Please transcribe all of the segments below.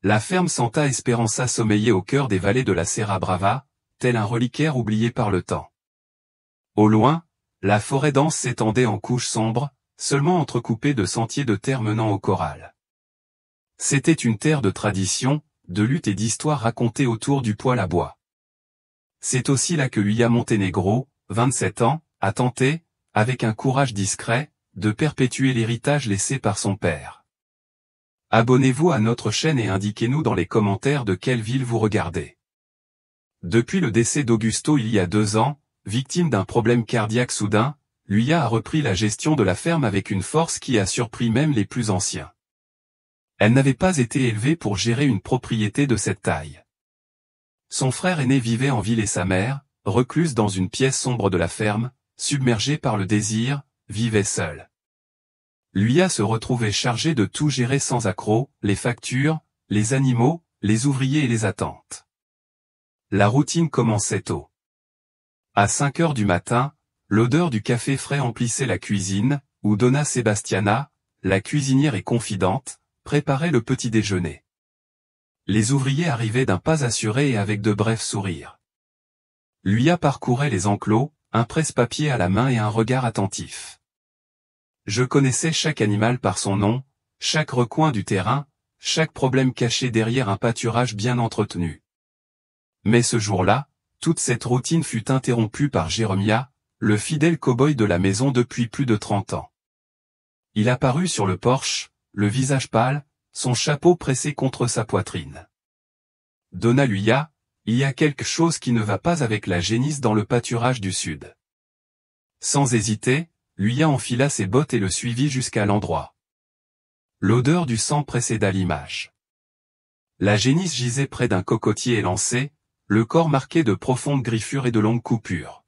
La ferme Santa Esperanza sommeillait au cœur des vallées de la Serra Brava, tel un reliquaire oublié par le temps. Au loin, la forêt dense s'étendait en couches sombres, seulement entrecoupée de sentiers de terre menant au corral. C'était une terre de tradition, de lutte et d'histoire racontée autour du poêle à bois. C'est aussi là que Luia Montenegro, 27 ans, a tenté, avec un courage discret, de perpétuer l'héritage laissé par son père. Abonnez-vous à notre chaîne et indiquez-nous dans les commentaires de quelle ville vous regardez. Depuis le décès d'Augusto il y a 2 ans, victime d'un problème cardiaque soudain, Luia a repris la gestion de la ferme avec une force qui a surpris même les plus anciens. Elle n'avait pas été élevée pour gérer une propriété de cette taille. Son frère aîné vivait en ville et sa mère, recluse dans une pièce sombre de la ferme, submergée par le désir, vivait seule. Luia se retrouvait chargée de tout gérer sans accroc, les factures, les animaux, les ouvriers et les attentes. La routine commençait tôt. À 5 heures du matin, l'odeur du café frais emplissait la cuisine, où Donna Sebastiana, la cuisinière et confidente, préparait le petit déjeuner. Les ouvriers arrivaient d'un pas assuré et avec de brefs sourires. Luia parcourait les enclos, un presse-papier à la main et un regard attentif. Je connaissais chaque animal par son nom, chaque recoin du terrain, chaque problème caché derrière un pâturage bien entretenu. Mais ce jour-là, toute cette routine fut interrompue par Jeremiah, le fidèle cow-boy de la maison depuis plus de 30 ans. Il apparut sur le porche, le visage pâle, son chapeau pressé contre sa poitrine. Donna Luia, il y a quelque chose qui ne va pas avec la génisse dans le pâturage du sud. Sans hésiter, Luia enfila ses bottes et le suivit jusqu'à l'endroit. L'odeur du sang précéda l'image. La génisse gisait près d'un cocotier élancé, le corps marqué de profondes griffures et de longues coupures.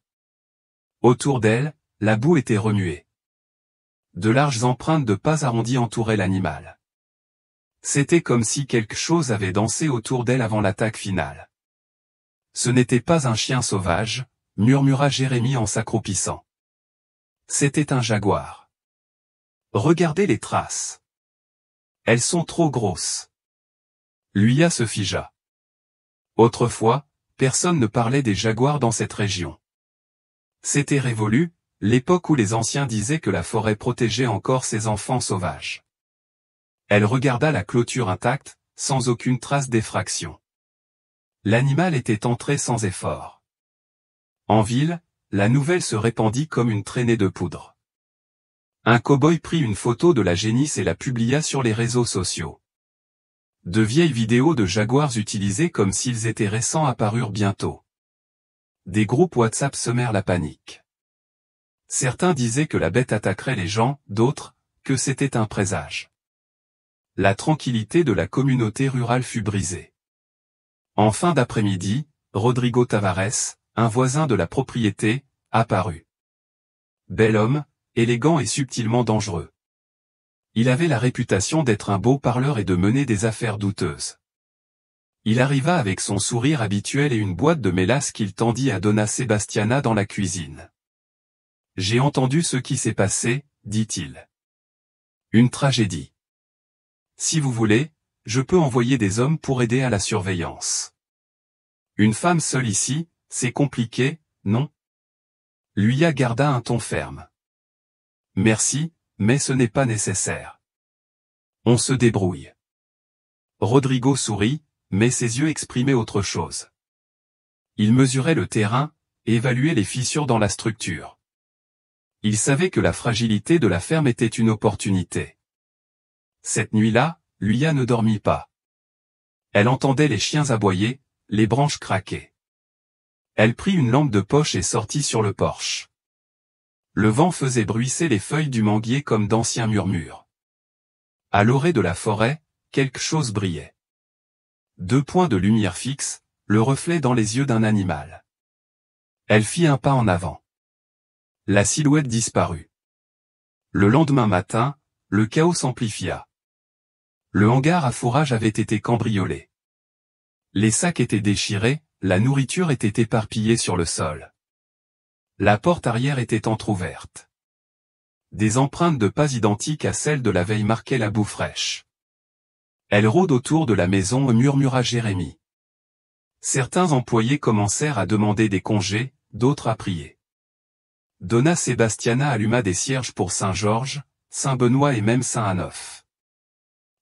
Autour d'elle, la boue était remuée. De larges empreintes de pas arrondis entouraient l'animal. C'était comme si quelque chose avait dansé autour d'elle avant l'attaque finale. Ce n'était pas un chien sauvage, murmura Jérémie en s'accroupissant. C'était un jaguar. Regardez les traces. Elles sont trop grosses. Luia se figea. Autrefois, personne ne parlait des jaguars dans cette région. C'était révolu, l'époque où les anciens disaient que la forêt protégeait encore ses enfants sauvages. Elle regarda la clôture intacte, sans aucune trace d'effraction. L'animal était entré sans effort. En ville, la nouvelle se répandit comme une traînée de poudre. Un cow-boy prit une photo de la génisse et la publia sur les réseaux sociaux. De vieilles vidéos de jaguars utilisés comme s'ils étaient récents apparurent bientôt. Des groupes WhatsApp semèrent la panique. Certains disaient que la bête attaquerait les gens, d'autres, que c'était un présage. La tranquillité de la communauté rurale fut brisée. En fin d'après-midi, Rodrigo Tavares, un voisin de la propriété, apparut. Bel homme, élégant et subtilement dangereux. Il avait la réputation d'être un beau parleur et de mener des affaires douteuses. Il arriva avec son sourire habituel et une boîte de mélasse qu'il tendit à Donna Sebastiana dans la cuisine. « J'ai entendu ce qui s'est passé, dit-il. Une tragédie. Si vous voulez, je peux envoyer des hommes pour aider à la surveillance. Une femme seule ici, c'est compliqué, non ? Luia garda un ton ferme. Merci, mais ce n'est pas nécessaire. On se débrouille. Rodrigo sourit, mais ses yeux exprimaient autre chose. Il mesurait le terrain, évaluait les fissures dans la structure. Il savait que la fragilité de la ferme était une opportunité. Cette nuit-là, Luia ne dormit pas. Elle entendait les chiens aboyer, les branches craquer. Elle prit une lampe de poche et sortit sur le porche. Le vent faisait bruisser les feuilles du manguier comme d'anciens murmures. À l'orée de la forêt, quelque chose brillait. 2 points de lumière fixe, le reflet dans les yeux d'un animal. Elle fit un pas en avant. La silhouette disparut. Le lendemain matin, le chaos s'amplifia. Le hangar à fourrage avait été cambriolé. Les sacs étaient déchirés, la nourriture était éparpillée sur le sol. La porte arrière était entr'ouverte. Des empreintes de pas identiques à celles de la veille marquaient la boue fraîche. Elle rôde autour de la maison, murmura Jérémie. Certains employés commencèrent à demander des congés, d'autres à prier. Donna Sebastiana alluma des cierges pour Saint-Georges, Saint-Benoît et même Saint-Anouf.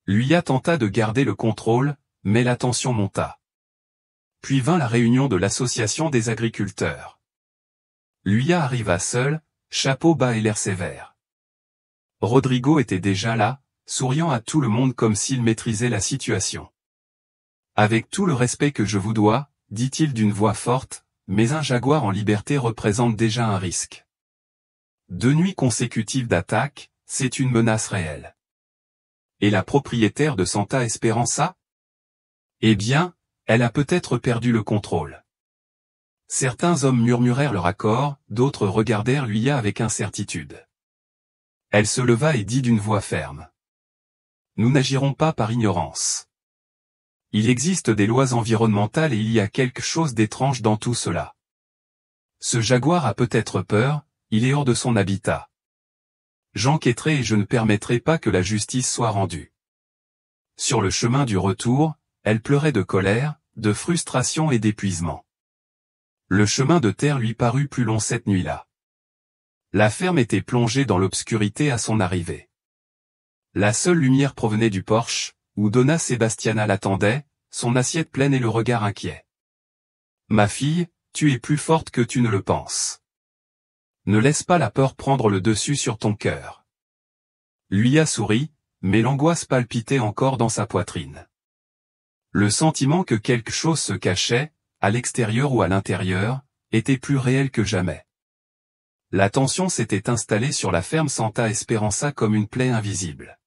Luya tenta de garder le contrôle, mais la tension monta. Puis vint la réunion de l'association des agriculteurs. Luya arriva seul, chapeau bas et l'air sévère. Rodrigo était déjà là, souriant à tout le monde comme s'il maîtrisait la situation. Avec tout le respect que je vous dois, dit-il d'une voix forte, mais un jaguar en liberté représente déjà un risque. 2 nuits consécutives d'attaque, c'est une menace réelle. Et la propriétaire de Santa Esperanza? Eh bien, elle a peut-être perdu le contrôle. Certains hommes murmurèrent leur accord, d'autres regardèrent Luya avec incertitude. Elle se leva et dit d'une voix ferme. Nous n'agirons pas par ignorance. Il existe des lois environnementales et il y a quelque chose d'étrange dans tout cela. Ce jaguar a peut-être peur, il est hors de son habitat. J'enquêterai et je ne permettrai pas que la justice soit rendue. Sur le chemin du retour, elle pleurait de colère, de frustration et d'épuisement. Le chemin de terre lui parut plus long cette nuit-là. La ferme était plongée dans l'obscurité à son arrivée. La seule lumière provenait du porche, où Donna Sebastiana l'attendait, son assiette pleine et le regard inquiet. « Ma fille, tu es plus forte que tu ne le penses. Ne laisse pas la peur prendre le dessus sur ton cœur. » Luya sourit, mais l'angoisse palpitait encore dans sa poitrine. Le sentiment que quelque chose se cachait, à l'extérieur ou à l'intérieur, était plus réel que jamais. La tension s'était installée sur la ferme Santa Esperanza comme une plaie invisible.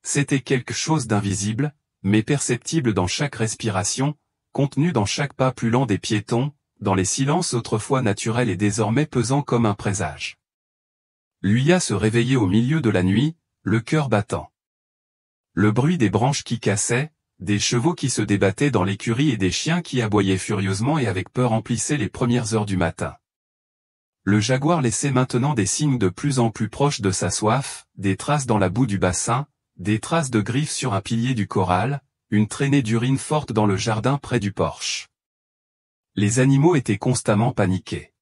C'était quelque chose d'invisible, mais perceptible dans chaque respiration, contenu dans chaque pas plus lent des piétons, dans les silences autrefois naturels et désormais pesants comme un présage. Luya se réveillait au milieu de la nuit, le cœur battant. Le bruit des branches qui cassaient, des chevaux qui se débattaient dans l'écurie et des chiens qui aboyaient furieusement et avec peur emplissait les premières heures du matin. Le jaguar laissait maintenant des signes de plus en plus proches de sa soif, des traces dans la boue du bassin, des traces de griffes sur un pilier du corral, une traînée d'urine forte dans le jardin près du porche. Les animaux étaient constamment paniqués.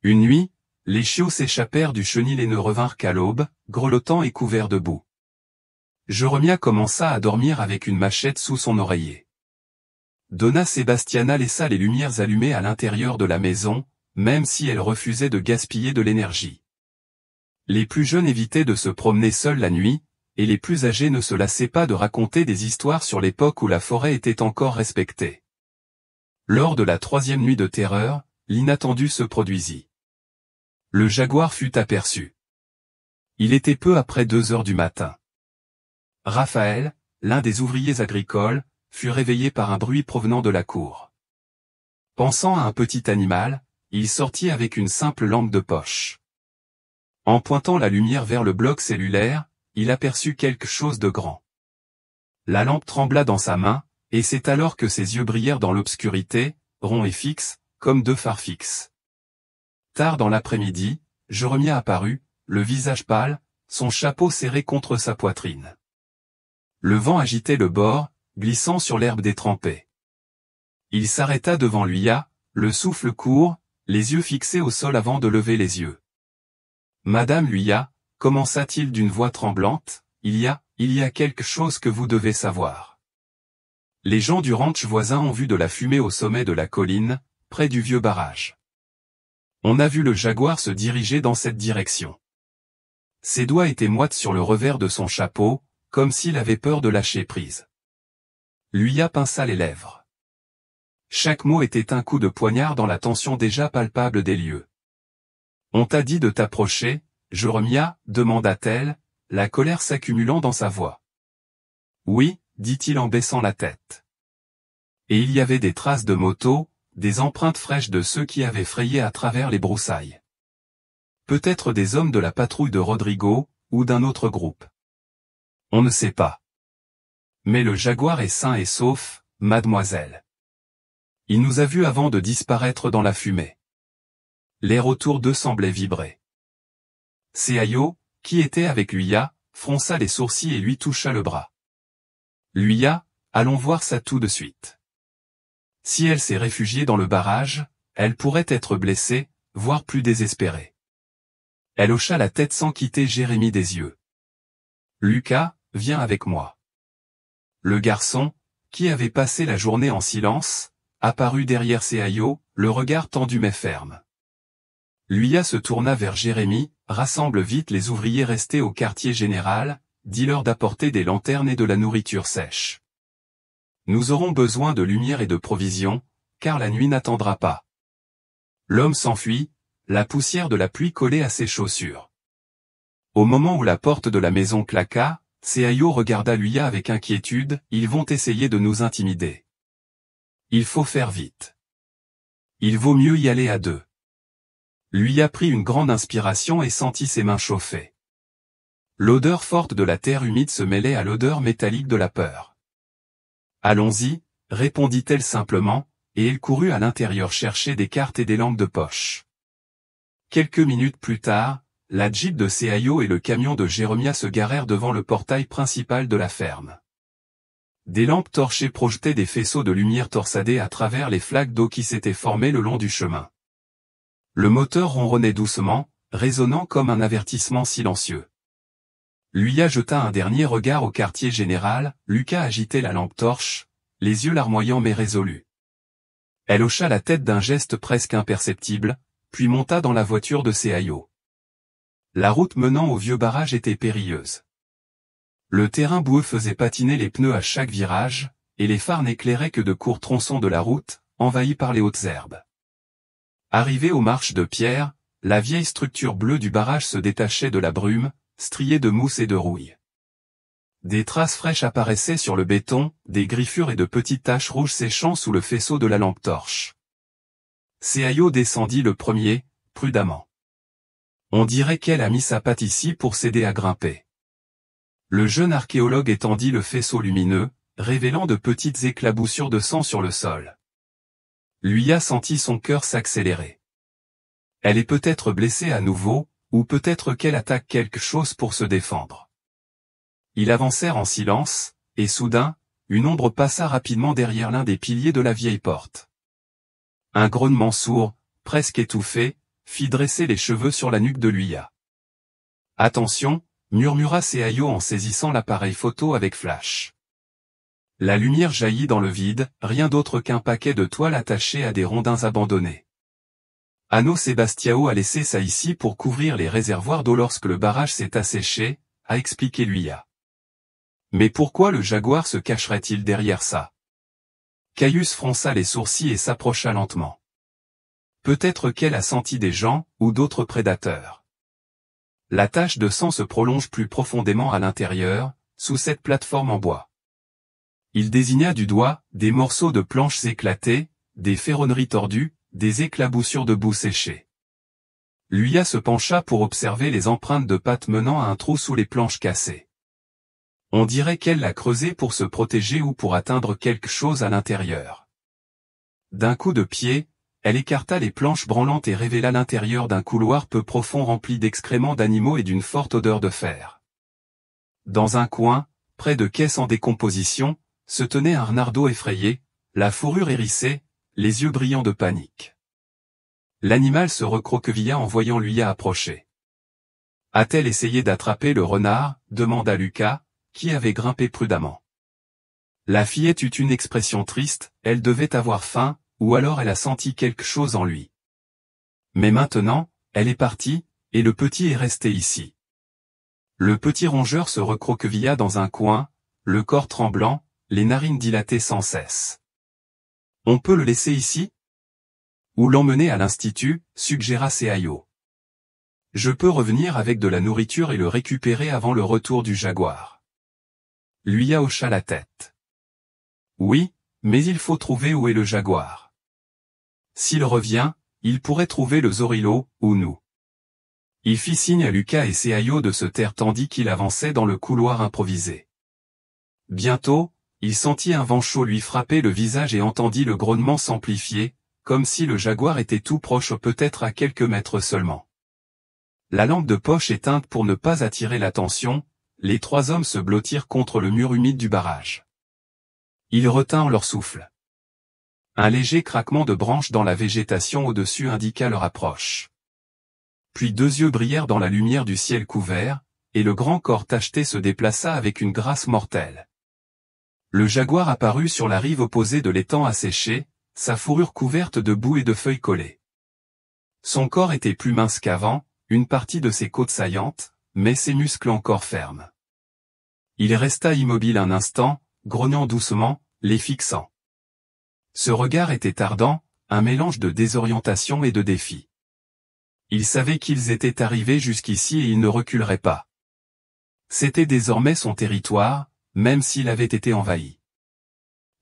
Une nuit, les chiots s'échappèrent du chenil et ne revinrent qu'à l'aube, grelottants et couverts de boue. Jeremia commença à dormir avec une machette sous son oreiller. Donna Sebastiana laissa les lumières allumées à l'intérieur de la maison, même si elle refusait de gaspiller de l'énergie. Les plus jeunes évitaient de se promener seuls la nuit, et les plus âgés ne se lassaient pas de raconter des histoires sur l'époque où la forêt était encore respectée. Lors de la 3e nuit de terreur, l'inattendu se produisit. Le jaguar fut aperçu. Il était peu après 2 heures du matin. Raphaël, l'un des ouvriers agricoles, fut réveillé par un bruit provenant de la cour. Pensant à un petit animal, il sortit avec une simple lampe de poche. En pointant la lumière vers le bloc cellulaire, il aperçut quelque chose de grand. La lampe trembla dans sa main, et c'est alors que ses yeux brillèrent dans l'obscurité, ronds et fixes, comme 2 phares fixes. Tard dans l'après-midi, Jeremia apparut, le visage pâle, son chapeau serré contre sa poitrine. Le vent agitait le bord, glissant sur l'herbe détrempée. Il s'arrêta devant Luya, le souffle court, les yeux fixés au sol avant de lever les yeux. « Madame Luya, commença-t-il d'une voix tremblante, il y a quelque chose que vous devez savoir. Les gens du ranch voisin ont vu de la fumée au sommet de la colline, près du vieux barrage. On a vu le jaguar se diriger dans cette direction. Ses doigts étaient moites sur le revers de son chapeau, comme s'il avait peur de lâcher prise. » Luya pinça les lèvres. Chaque mot était un coup de poignard dans la tension déjà palpable des lieux. « On t'a dit de t'approcher, Jeremia, demanda-t-elle, la colère s'accumulant dans sa voix. « Oui, dit-il en baissant la tête. Et il y avait des traces de moto, des empreintes fraîches de ceux qui avaient frayé à travers les broussailles. Peut-être des hommes de la patrouille de Rodrigo, ou d'un autre groupe. On ne sait pas. Mais le jaguar est sain et sauf, mademoiselle. Il nous a vus avant de disparaître dans la fumée. » L'air autour d'eux semblait vibrer. Seayo, qui était avec Luya, fronça les sourcils et lui toucha le bras. Luya, allons voir ça tout de suite. Si elle s'est réfugiée dans le barrage, elle pourrait être blessée, voire plus désespérée. Elle hocha la tête sans quitter Jérémie des yeux. Lucas, viens avec moi. Le garçon, qui avait passé la journée en silence, apparut derrière Seayo, le regard tendu mais ferme. Luya se tourna vers Jérémie, rassemble vite les ouvriers restés au quartier général, dis-leur d'apporter des lanternes et de la nourriture sèche. Nous aurons besoin de lumière et de provisions, car la nuit n'attendra pas. L'homme s'enfuit, la poussière de la pluie collait à ses chaussures. Au moment où la porte de la maison claqua, Seayo regarda Luya avec inquiétude, ils vont essayer de nous intimider. Il faut faire vite. Il vaut mieux y aller à deux. Luya prit une grande inspiration et sentit ses mains chauffer. L'odeur forte de la terre humide se mêlait à l'odeur métallique de la peur. Allons-y, répondit-elle simplement, et elle courut à l'intérieur chercher des cartes et des lampes de poche. Quelques minutes plus tard, la Jeep de Seayo et le camion de Jéremia se garèrent devant le portail principal de la ferme. Des lampes torchées projetaient des faisceaux de lumière torsadés à travers les flaques d'eau qui s'étaient formées le long du chemin. Le moteur ronronnait doucement, résonnant comme un avertissement silencieux. Luya jeta un dernier regard au quartier général, Lucas agitait la lampe torche, les yeux larmoyants mais résolus. Elle hocha la tête d'un geste presque imperceptible, puis monta dans la voiture de Seayo. La route menant au vieux barrage était périlleuse. Le terrain boueux faisait patiner les pneus à chaque virage, et les phares n'éclairaient que de courts tronçons de la route, envahis par les hautes herbes. Arrivée aux marches de pierre, la vieille structure bleue du barrage se détachait de la brume, striée de mousse et de rouille. Des traces fraîches apparaissaient sur le béton, des griffures et de petites taches rouges séchant sous le faisceau de la lampe torche. Seayo descendit le premier, prudemment. On dirait qu'elle a mis sa patte ici pour s'aider à grimper. Le jeune archéologue étendit le faisceau lumineux, révélant de petites éclaboussures de sang sur le sol. Luya sentit son cœur s'accélérer. Elle est peut-être blessée à nouveau, ou peut-être qu'elle attaque quelque chose pour se défendre. Ils avancèrent en silence, et soudain, une ombre passa rapidement derrière l'un des piliers de la vieille porte. Un grognement sourd, presque étouffé, fit dresser les cheveux sur la nuque de Luya. « Attention !» murmura Seayo en saisissant l'appareil photo avec flash. La lumière jaillit dans le vide, rien d'autre qu'un paquet de toiles attachées à des rondins abandonnés. Anno Sebastiao a laissé ça ici pour couvrir les réservoirs d'eau lorsque le barrage s'est asséché, a expliqué Luya. Mais pourquoi le jaguar se cacherait-il derrière ça? Caius fronça les sourcils et s'approcha lentement. Peut-être qu'elle a senti des gens, ou d'autres prédateurs. La tache de sang se prolonge plus profondément à l'intérieur, sous cette plateforme en bois. Il désigna du doigt, des morceaux de planches éclatées, des ferronneries tordues, des éclaboussures de boue séchée. Luya se pencha pour observer les empreintes de pattes menant à un trou sous les planches cassées. On dirait qu'elle l'a creusé pour se protéger ou pour atteindre quelque chose à l'intérieur. D'un coup de pied, elle écarta les planches branlantes et révéla l'intérieur d'un couloir peu profond rempli d'excréments d'animaux et d'une forte odeur de fer. Dans un coin, près de caisses en décomposition, se tenait un renardeau effrayé, la fourrure hérissée, les yeux brillants de panique. L'animal se recroquevilla en voyant Luya approcher. A-t-elle essayé d'attraper le renard, demanda Lucas, qui avait grimpé prudemment. La fillette eut une expression triste, elle devait avoir faim, ou alors elle a senti quelque chose en lui. Mais maintenant, elle est partie, et le petit est resté ici. Le petit rongeur se recroquevilla dans un coin, le corps tremblant, les narines dilatées sans cesse. On peut le laisser ici? Ou l'emmener à l'institut, suggéra Seayo. Je peux revenir avec de la nourriture et le récupérer avant le retour du jaguar. Luya hocha la tête. Oui, mais il faut trouver où est le jaguar. S'il revient, il pourrait trouver le Zorilo, ou nous. Il fit signe à Lucas et Seayo de se taire tandis qu'il avançait dans le couloir improvisé. Bientôt, il sentit un vent chaud lui frapper le visage et entendit le grognement s'amplifier, comme si le jaguar était tout proche peut-être à quelques mètres seulement. La lampe de poche éteinte pour ne pas attirer l'attention, les trois hommes se blottirent contre le mur humide du barrage. Ils retinrent leur souffle. Un léger craquement de branches dans la végétation au-dessus indiqua leur approche. Puis deux yeux brillèrent dans la lumière du ciel couvert, et le grand corps tacheté se déplaça avec une grâce mortelle. Le jaguar apparut sur la rive opposée de l'étang asséché, sa fourrure couverte de boue et de feuilles collées. Son corps était plus mince qu'avant, une partie de ses côtes saillantes, mais ses muscles encore fermes. Il resta immobile un instant, grognant doucement, les fixant. Ce regard était ardent, un mélange de désorientation et de défi. Il savait qu'ils étaient arrivés jusqu'ici et ils ne reculeraient pas. C'était désormais son territoire, même s'il avait été envahi.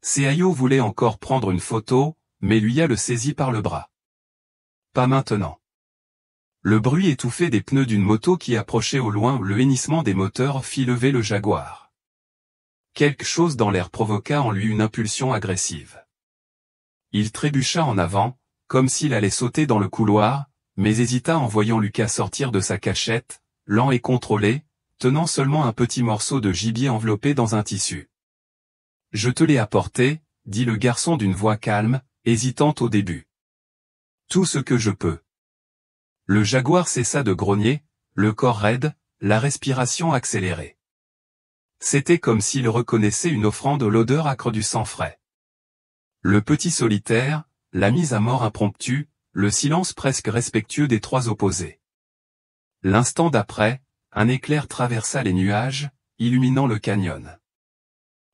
Seayo voulait encore prendre une photo, mais Luya le saisit par le bras. Pas maintenant. Le bruit étouffé des pneus d'une moto qui approchait au loin ou le hennissement des moteurs fit lever le jaguar. Quelque chose dans l'air provoqua en lui une impulsion agressive. Il trébucha en avant, comme s'il allait sauter dans le couloir, mais hésita en voyant Lucas sortir de sa cachette, lent et contrôlé, tenant seulement un petit morceau de gibier enveloppé dans un tissu. « Je te l'ai apporté », dit le garçon d'une voix calme, hésitant au début. « Tout ce que je peux. » Le jaguar cessa de grogner, le corps raide, la respiration accélérée. C'était comme s'il reconnaissait une offrande à l'odeur âcre du sang frais. Le petit solitaire, la mise à mort impromptue, le silence presque respectueux des trois opposés. L'instant d'après, un éclair traversa les nuages, illuminant le canyon.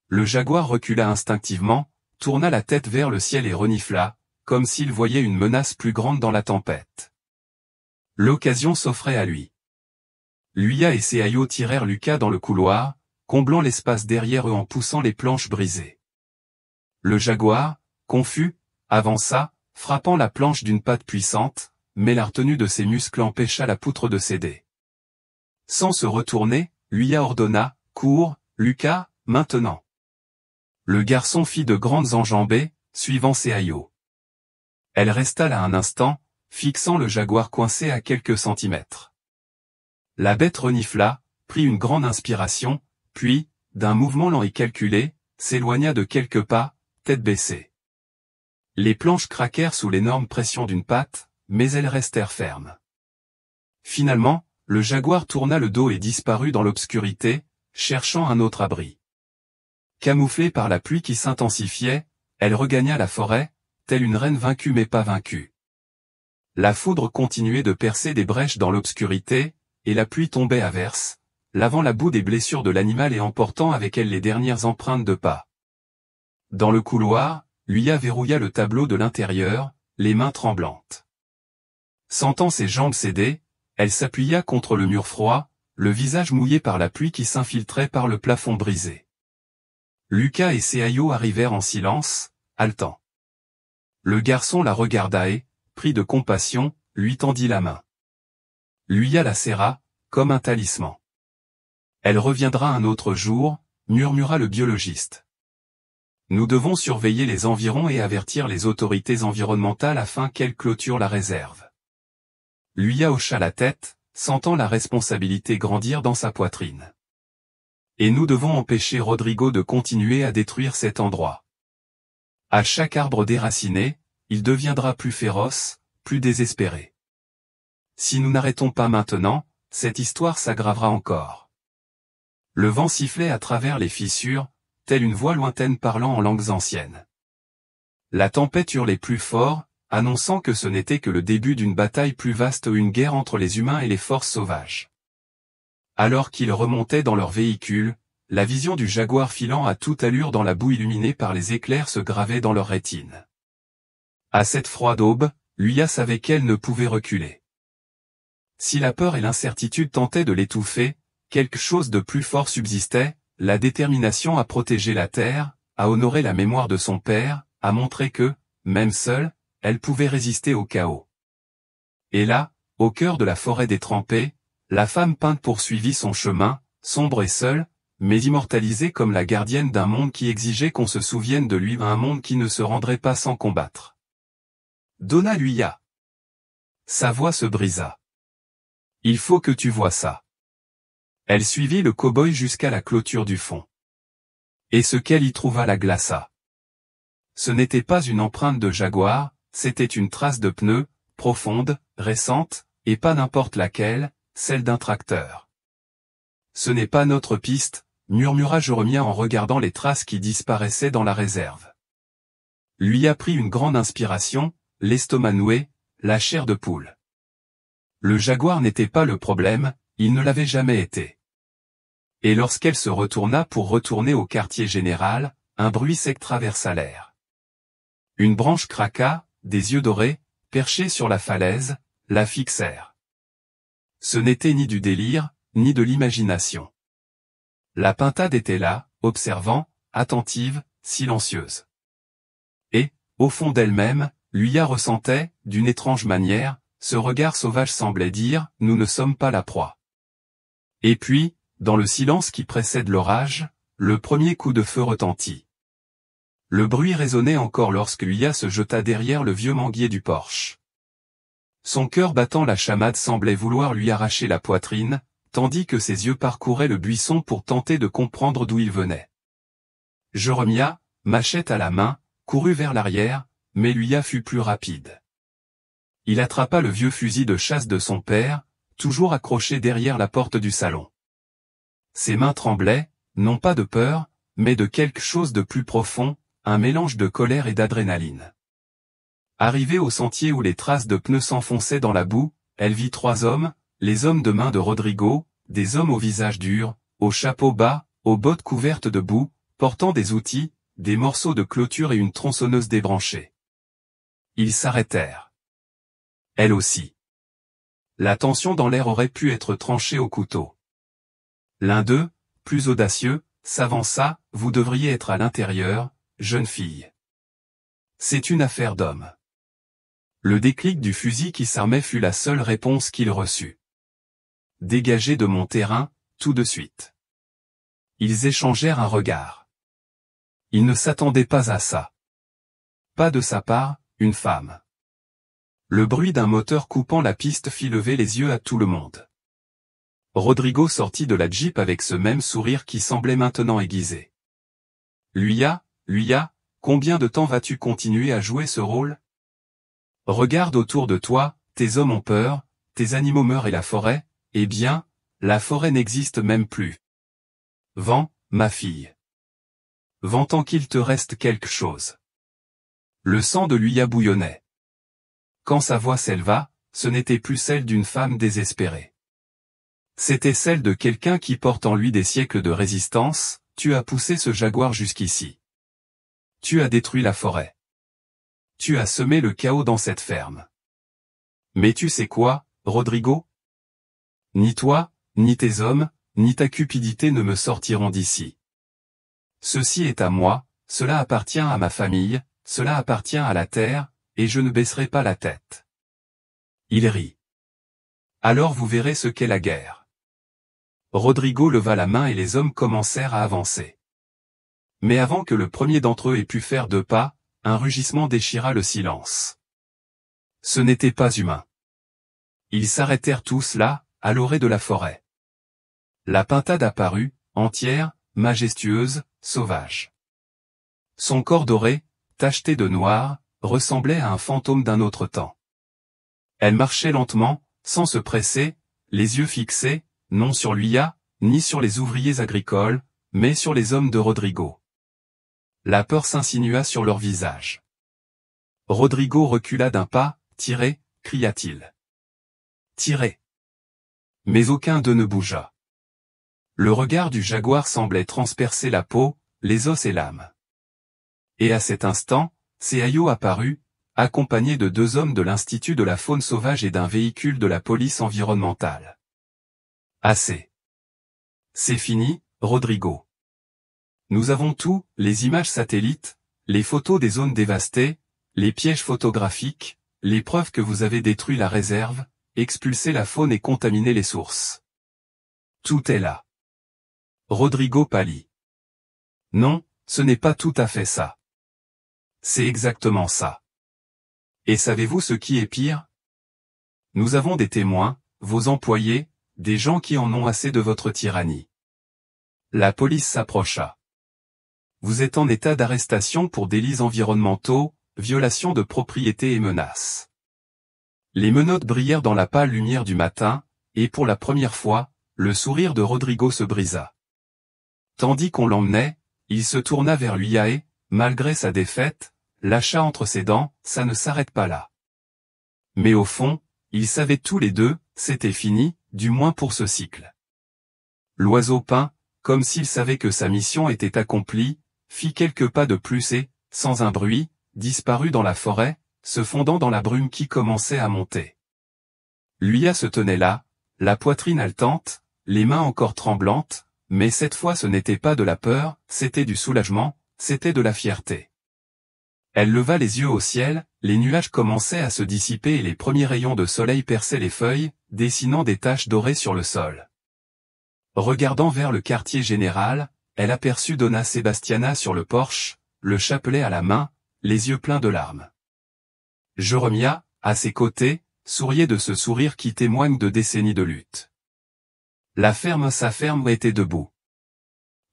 Le jaguar recula instinctivement, tourna la tête vers le ciel et renifla, comme s'il voyait une menace plus grande dans la tempête. L'occasion s'offrait à lui. Luya et Seayo tirèrent Lucas dans le couloir, comblant l'espace derrière eux en poussant les planches brisées. Le jaguar, confus, avança, frappant la planche d'une patte puissante, mais la retenue de ses muscles empêcha la poutre de céder. Sans se retourner, Luya ordonna, « Cours, Lucas, maintenant !» Le garçon fit de grandes enjambées, suivant Seayo. Elle resta là un instant, fixant le jaguar coincé à quelques centimètres. La bête renifla, prit une grande inspiration, puis, d'un mouvement lent et calculé, s'éloigna de quelques pas, tête baissée. Les planches craquèrent sous l'énorme pression d'une patte, mais elles restèrent fermes. Finalement, le jaguar tourna le dos et disparut dans l'obscurité, cherchant un autre abri. Camouflée par la pluie qui s'intensifiait, elle regagna la forêt, telle une reine vaincue mais pas vaincue. La foudre continuait de percer des brèches dans l'obscurité, et la pluie tombait à verse, lavant la boue des blessures de l'animal et emportant avec elle les dernières empreintes de pas. Dans le couloir, Luya verrouilla le tableau de l'intérieur, les mains tremblantes. Sentant ses jambes céder, elle s'appuya contre le mur froid, le visage mouillé par la pluie qui s'infiltrait par le plafond brisé. Lucas et Seayo arrivèrent en silence, haletants. Le garçon la regarda et, pris de compassion, lui tendit la main. Luya la serra, comme un talisman. Elle reviendra un autre jour, murmura le biologiste. Nous devons surveiller les environs et avertir les autorités environnementales afin qu'elles clôturent la réserve. Luya hocha la tête, sentant la responsabilité grandir dans sa poitrine. Et nous devons empêcher Rodrigo de continuer à détruire cet endroit. À chaque arbre déraciné, il deviendra plus féroce, plus désespéré. Si nous n'arrêtons pas maintenant, cette histoire s'aggravera encore. Le vent sifflait à travers les fissures, telle une voix lointaine parlant en langues anciennes. La tempête hurlait plus fort, annonçant que ce n'était que le début d'une bataille plus vaste ou une guerre entre les humains et les forces sauvages. Alors qu'ils remontaient dans leur véhicule, la vision du jaguar filant à toute allure dans la boue illuminée par les éclairs se gravait dans leur rétine. À cette froide aube, Luya savait qu'elle ne pouvait reculer. Si la peur et l'incertitude tentaient de l'étouffer, quelque chose de plus fort subsistait, la détermination à protéger la terre, à honorer la mémoire de son père, à montrer que, même seule, elle pouvait résister au chaos. Et là, au cœur de la forêt détrempée, la femme peinte poursuivit son chemin, sombre et seule, mais immortalisée comme la gardienne d'un monde qui exigeait qu'on se souvienne de lui, un monde qui ne se rendrait pas sans combattre. Donna Luya. Sa voix se brisa. Il faut que tu vois ça. Elle suivit le cow-boy jusqu'à la clôture du fond. Et ce qu'elle y trouva la glaça. Ce n'était pas une empreinte de jaguar, c'était une trace de pneu, profonde, récente, et pas n'importe laquelle, celle d'un tracteur. Ce n'est pas notre piste, murmura Jeremiah en regardant les traces qui disparaissaient dans la réserve. Lui a pris une grande inspiration, l'estomac noué, la chair de poule. Le jaguar n'était pas le problème, il ne l'avait jamais été. Et lorsqu'elle se retourna pour retourner au quartier général, un bruit sec traversa l'air. Une branche craqua, des yeux dorés, perchés sur la falaise, la fixèrent. Ce n'était ni du délire, ni de l'imagination. La pintade était là, observant, attentive, silencieuse. Et, au fond d'elle-même, Luya ressentait, d'une étrange manière, ce regard sauvage semblait dire « Nous ne sommes pas la proie ». Et puis, dans le silence qui précède l'orage, le premier coup de feu retentit. Le bruit résonnait encore lorsque Luya se jeta derrière le vieux manguier du porche. Son cœur battant, la chamade semblait vouloir lui arracher la poitrine, tandis que ses yeux parcouraient le buisson pour tenter de comprendre d'où il venait. Jeremiah, machette à la main, courut vers l'arrière, mais Luya fut plus rapide. Il attrapa le vieux fusil de chasse de son père, toujours accroché derrière la porte du salon. Ses mains tremblaient, non pas de peur, mais de quelque chose de plus profond, un mélange de colère et d'adrénaline. Arrivée au sentier où les traces de pneus s'enfonçaient dans la boue, elle vit 3 hommes, les hommes de main de Rodrigo, des hommes au visage dur, au chapeau bas, aux bottes couvertes de boue, portant des outils, des morceaux de clôture et une tronçonneuse débranchée. Ils s'arrêtèrent. Elle aussi. La tension dans l'air aurait pu être tranchée au couteau. L'un d'eux, plus audacieux, s'avança, « Vous devriez être à l'intérieur, jeune fille. C'est une affaire d'homme. » Le déclic du fusil qui s'armait fut la seule réponse qu'il reçut. « Dégagez de mon terrain, tout de suite. » Ils échangèrent un regard. Ils ne s'attendaient pas à ça. Pas de sa part, une femme. Le bruit d'un moteur coupant la piste fit lever les yeux à tout le monde. Rodrigo sortit de la Jeep avec ce même sourire qui semblait maintenant aiguisé. « Luya, combien de temps vas-tu continuer à jouer ce rôle? Regarde autour de toi, tes hommes ont peur, tes animaux meurent et la forêt, eh bien, la forêt n'existe même plus. Vent, ma fille. Vent tant qu'il te reste quelque chose. » Le sang de Luya bouillonnait. Quand sa voix s'éleva, ce n'était plus celle d'une femme désespérée. C'était celle de quelqu'un qui porte en lui des siècles de résistance. « Tu as poussé ce jaguar jusqu'ici. Tu as détruit la forêt. Tu as semé le chaos dans cette ferme. Mais tu sais quoi, Rodrigo? Ni toi, ni tes hommes, ni ta cupidité ne me sortiront d'ici. Ceci est à moi, cela appartient à ma famille, cela appartient à la terre, et je ne baisserai pas la tête. » Il rit. « Alors vous verrez ce qu'est la guerre. » Rodrigo leva la main et les hommes commencèrent à avancer. Mais avant que le premier d'entre eux ait pu faire 2 pas, un rugissement déchira le silence. Ce n'était pas humain. Ils s'arrêtèrent tous là, à l'orée de la forêt. La pintade apparut, entière, majestueuse, sauvage. Son corps doré, tacheté de noir, ressemblait à un fantôme d'un autre temps. Elle marchait lentement, sans se presser, les yeux fixés, non sur Luya, ni sur les ouvriers agricoles, mais sur les hommes de Rodrigo. La peur s'insinua sur leur visage. Rodrigo recula d'un pas. « Tirez » cria-t-il. « Tirez » Mais aucun d'eux ne bougea. Le regard du jaguar semblait transpercer la peau, les os et l'âme. Et à cet instant, Seayo apparut, accompagné de 2 hommes de l'Institut de la faune sauvage et d'un véhicule de la police environnementale. Assez. C'est fini, Rodrigo. Nous avons tout, les images satellites, les photos des zones dévastées, les pièges photographiques, les preuves que vous avez détruit la réserve, expulsé la faune et contaminé les sources. Tout est là. Rodrigo pâlit. Non, ce n'est pas tout à fait ça. C'est exactement ça. Et savez-vous ce qui est pire? Nous avons des témoins, vos employés, des gens qui en ont assez de votre tyrannie. La police s'approcha. vous êtes en état d'arrestation pour délits environnementaux, violation de propriété et menaces. Les menottes brillèrent dans la pâle lumière du matin, et pour la première fois, le sourire de Rodrigo se brisa. Tandis qu'on l'emmenait, il se tourna vers Luia et, malgré sa défaite, lâcha entre ses dents, ça ne s'arrête pas là. Mais au fond, ils savaient tous les deux, c'était fini, du moins pour ce cycle. L'oiseau peint, comme s'il savait que sa mission était accomplie, fit quelques pas de plus et, sans un bruit, disparut dans la forêt, se fondant dans la brume qui commençait à monter. Luia se tenait là, la poitrine haletante, les mains encore tremblantes, mais cette fois ce n'était pas de la peur, c'était du soulagement, c'était de la fierté. Elle leva les yeux au ciel, les nuages commençaient à se dissiper et les premiers rayons de soleil perçaient les feuilles, dessinant des taches dorées sur le sol. Regardant vers le quartier général, elle aperçut Donna Sebastiana sur le porche, le chapelet à la main, les yeux pleins de larmes. Jeremia, à ses côtés, souriait de ce sourire qui témoigne de décennies de lutte. Sa ferme était debout.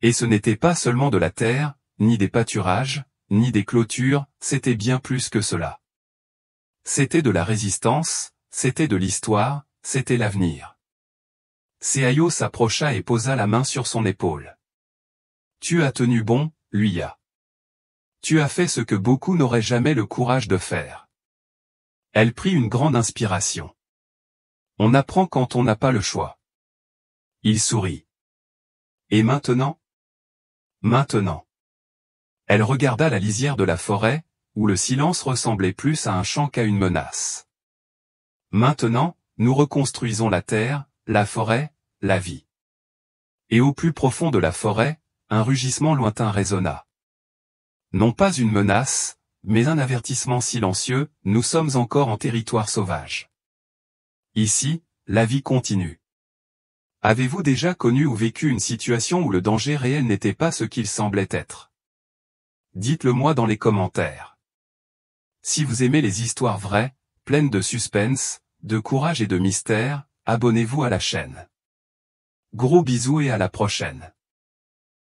Et ce n'était pas seulement de la terre, ni des pâturages, ni des clôtures, c'était bien plus que cela. C'était de la résistance, c'était de l'histoire, c'était l'avenir. Seayo s'approcha et posa la main sur son épaule. Tu as tenu bon, Luia. Tu as fait ce que beaucoup n'auraient jamais le courage de faire. Elle prit une grande inspiration. On apprend quand on n'a pas le choix. Il sourit. Et maintenant? Maintenant. Elle regarda la lisière de la forêt, où le silence ressemblait plus à un chant qu'à une menace. Maintenant, nous reconstruisons la terre, la forêt, la vie. Et au plus profond de la forêt, un rugissement lointain résonna. Non pas une menace, mais un avertissement silencieux, nous sommes encore en territoire sauvage. Ici, la vie continue. Avez-vous déjà connu ou vécu une situation où le danger réel n'était pas ce qu'il semblait être? Dites-le moi dans les commentaires. Si vous aimez les histoires vraies, pleines de suspense, de courage et de mystère, abonnez-vous à la chaîne. Gros bisous et à la prochaine.